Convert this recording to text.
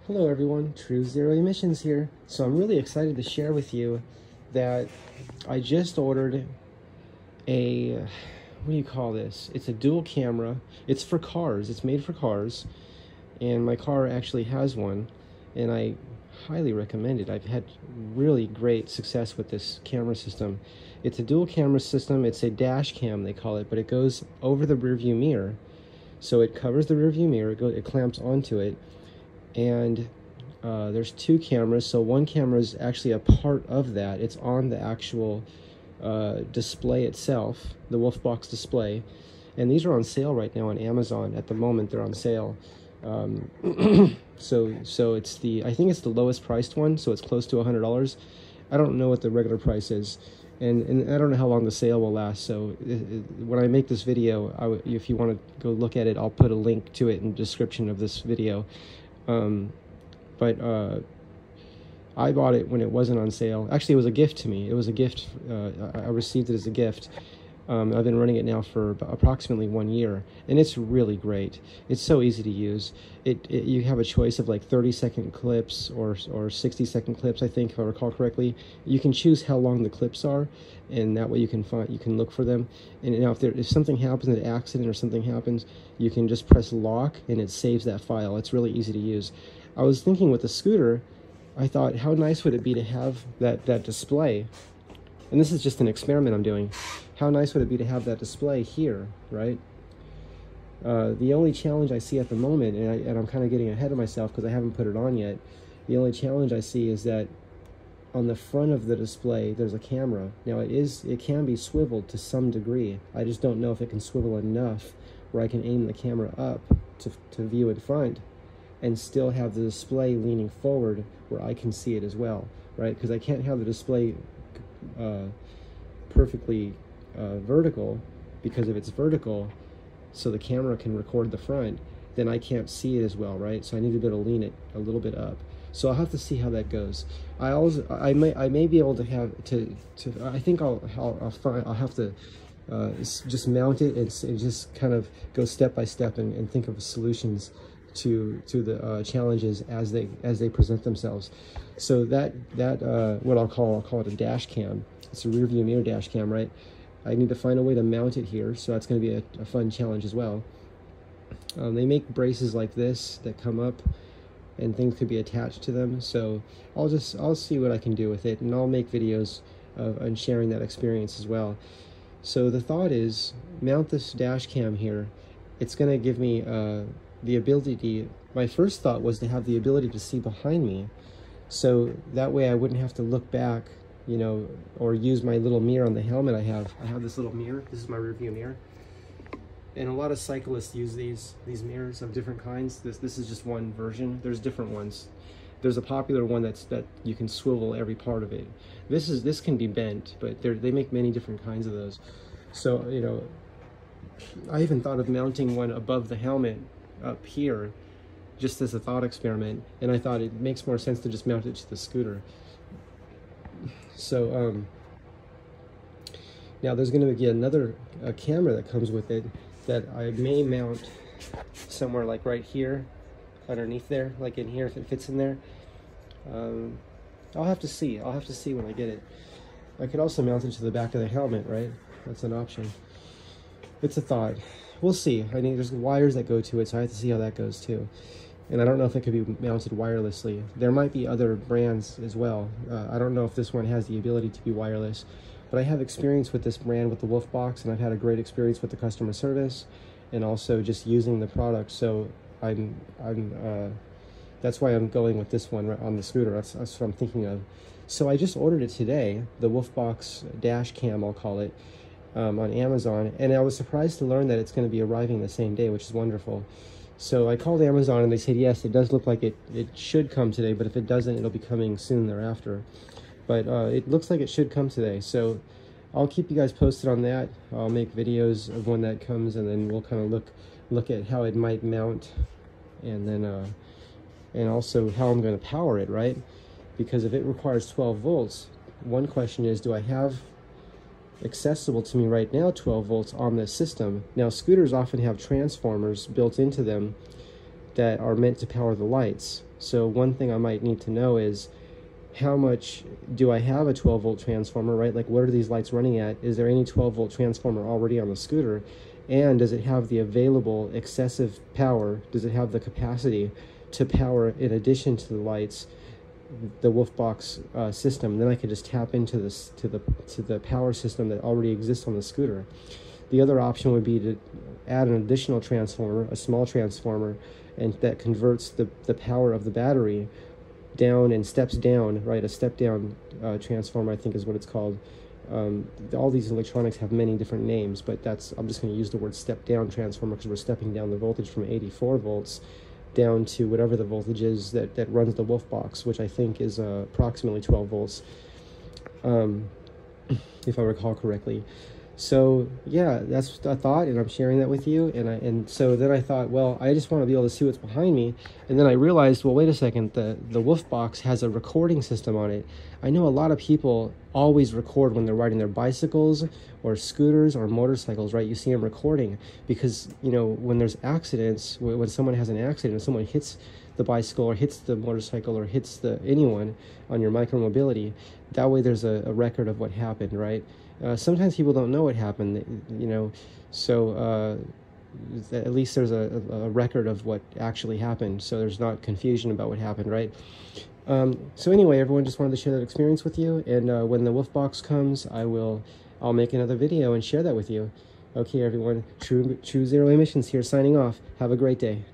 Hello everyone, True Zero Emissions here. So I'm really excited to share with you that I just ordered a, what do you call this? It's a dual camera. It's for cars. It's made for cars. And my car actually has one. And I highly recommend it. I've had really great success with this camera system. It's a dual camera system. It's a dash cam, they call it, but it goes over the rear view mirror. So it covers the rear view mirror, it clamps onto it. And there's two cameras, so one camera is actually a part of that. It's on the actual display itself, the wolfbox display, and these are on sale right now on Amazon. At the moment, they're on sale. So it's I think it's the lowest priced one, so it's close to $100. I don't know what the regular price is, and I don't know how long the sale will last. So when I make this video, if you want to go look at it, I'll put a link to it in the description of this video. But I bought it when it wasn't on sale. Actually, it was a gift to me. It was a gift. I received it as a gift. I've been running it now for approximately 1 year, and it's really great. It's so easy to use. You have a choice of like 30-second clips or 60-second clips, I think, if I recall correctly. You can choose how long the clips are, and that way you can look for them. And now if something happens, an accident or something happens, you can just press lock and it saves that file. It's really easy to use. I was thinking with the scooter, I thought, how nice would it be to have that display? And this is just an experiment I'm doing. How nice would it be to have that display here, right? The only challenge I see at the moment, and I'm kind of getting ahead of myself because I haven't put it on yet, the only challenge I see is that on the front of the display, there's a camera. Now it can be swiveled to some degree. I just don't know if it can swivel enough where I can aim the camera up to view in front and still have the display leaning forward where I can see it as well, right? Because I can't have the display perfectly vertical, because if it's vertical so the camera can record the front, then I can't see it as well, right? So I need to be able to lean it a little bit up. So I'll have to see how that goes. I may be able to have I think I'll have to just mount it and just kind of go step by step and think of solutions to the challenges as they present themselves. So what I'll call it a dash cam. It's a rear view mirror dash cam, right? I need to find a way to mount it here, so that's going to be a fun challenge as well. They make braces like this that come up, and things could be attached to them. So I'll see what I can do with it, and I'll make videos on sharing that experience as well. So the thought is, mount this dash cam here. It's going to give me the ability. My first thought was to have the ability to see behind me, so that way I wouldn't have to look back, you know, or use my little mirror on the helmet I have. I have this little mirror. This is my rear view mirror. And a lot of cyclists use these mirrors of different kinds. This is just one version. There's different ones. There's a popular one that you can swivel every part of it. This can be bent, but they make many different kinds of those. So, you know, I even thought of mounting one above the helmet up here, just as a thought experiment, and I thought it makes more sense to just mount it to the scooter. So now there's going to be another camera that comes with it that I may mount somewhere like right here, underneath there, like in here, if it fits in there. I'll have to see. I'll have to see when I get it. I could also mount it to the back of the helmet, right? That's an option. It's a thought. We'll see. There's wires that go to it, so I have to see how that goes too. And I don't know if it could be mounted wirelessly. There might be other brands as well. I don't know if this one has the ability to be wireless, but I have experience with this brand, with the wolfbox, and I've had a great experience with the customer service and also just using the product. So that's why I'm going with this one on the scooter. That's what I'm thinking of. So I just ordered it today, the wolfbox dash cam, I'll call it, on Amazon, and I was surprised to learn that it's going to be arriving the same day, which is wonderful. So I called Amazon and they said, yes, it does look like it should come today, but if it doesn't, it'll be coming soon thereafter. But it looks like it should come today. So I'll keep you guys posted on that. I'll make videos of when that comes, and then we'll kind of look at how it might mount, and then and also how I'm going to power it, right? Because if it requires 12 volts, one question is, do I have accessible to me right now 12 volts on this system? Now, scooters often have transformers built into them that are meant to power the lights. So one thing I might need to know is, how much do I have a 12 volt transformer, right? Like, what are these lights running at? Is there any 12 volt transformer already on the scooter? And does it have the available excessive power? Does it have the capacity to power, in addition to the lights, the wolfbox system? Then I could just tap into this to the power system that already exists on the scooter. The other option would be to add an additional transformer, a small transformer, and that converts the power of the battery down and steps down, right? A step down transformer, I think is what it's called. All these electronics have many different names, but I'm just going to use the word step down transformer because we're stepping down the voltage from 84 volts down to whatever the voltage is that runs the wolfbox, which I think is approximately 12 volts, if I recall correctly. So yeah, that's a thought, and I'm sharing that with you. And so then I thought, well, I just want to be able to see what's behind me. And then I realized, well, wait a second, the wolfbox has a recording system on it. I know a lot of people always record when they're riding their bicycles or scooters or motorcycles, right? You see them recording because, you know, when there's accidents, when someone has an accident, if someone hits the bicycle or hits the motorcycle or hits anyone on your micromobility, that way there's a record of what happened, right? Sometimes people don't know what happened, you know, so at least there's a record of what actually happened, so there's not confusion about what happened, right? So anyway, everyone, just wanted to share that experience with you, and when the wolfbox comes, I'll make another video and share that with you. Okay, everyone, True Zero Emissions here, signing off. Have a great day.